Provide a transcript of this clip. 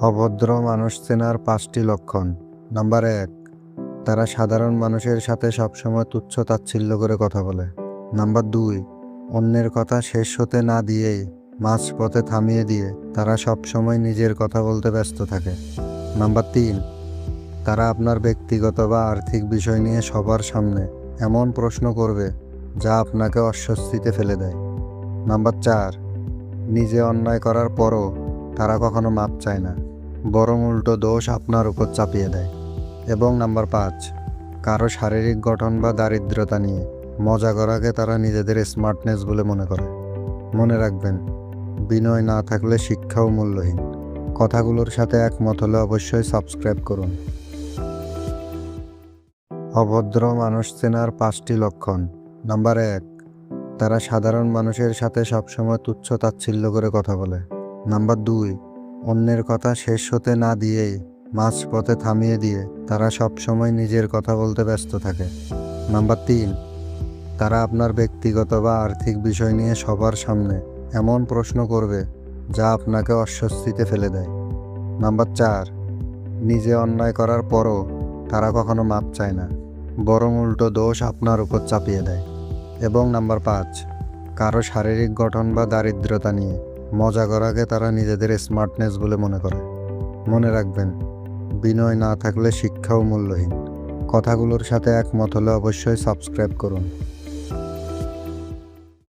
অভদ্র মানুষ চেনার 5টি লক্ষণ। নাম্বার 1, তারা সাধারণ মানুষের সাথে সবসময় তুচ্ছ-তাচ্ছিল্য করে কথা বলে। নাম্বার 2, অন্যের কথা শেষ হতে না দিয়েই মাঝপথে থামিয়ে দিয়ে তারা সবসময় নিজের কথা বলতে ব্যস্ত থাকে। নাম্বার 3, তারা আপনার ব্যক্তিগত বা আর্থিক বিষয় নিয়ে সবার সামনে এমন প্রশ্ন করবে যা আপনাকে অস্বস্তিতে ফেলে দেয়। নাম্বার 4, নিজে অন্যায় করার পরও তারা কখনো মাপ চায় না, বরং উল্টো দোষ আপনার উপর চাপিয়ে দেয়। এবং নাম্বার 5, কারো শারীরিক গঠন বা দারিদ্রতা নিয়ে মজা করাকে তারা নিজেদের স্মার্টনেস বলে মনে করে। মনে রাখবেন, বিনয় না থাকলে শিক্ষাও মূল্যহীন। কথাগুলোর সাথে একমত হলে অবশ্যই সাবস্ক্রাইব করুন। অভদ্র মানুষ চেনার 5টি লক্ষণ। নাম্বার 1, তারা সাধারণ মানুষের সাথে সবসময় তুচ্ছ-তাচ্ছিল্য করে কথা বলে। নাম্বার 2, অন্যের কথা শেষ হতে না দিয়েই মাঝপথে থামিয়ে দিয়ে তারা সবসময় নিজের কথা বলতে ব্যস্ত থাকে। নাম্বার 3, তারা আপনার ব্যক্তিগত বা আর্থিক বিষয় নিয়ে সবার সামনে এমন প্রশ্ন করবে যা আপনাকে অস্বস্তিতে ফেলে দেয়। নাম্বার 4, নিজে অন্যায় করার পরও তারা কখনো মাপ চায় না, বরং উল্টো দোষ আপনার উপর চাপিয়ে দেয়। এবং নাম্বার 5, কারো শারীরিক গঠন বা দারিদ্রতা নিয়ে মজা করাকে তারা নিজেদের স্মার্টনেস বলে মনে করে। মনে রাখবেন, বিনয় না থাকলে শিক্ষাও মূল্যহীন। কথাগুলোর সাথে একমত হলে অবশ্যই সাবস্ক্রাইব করুন।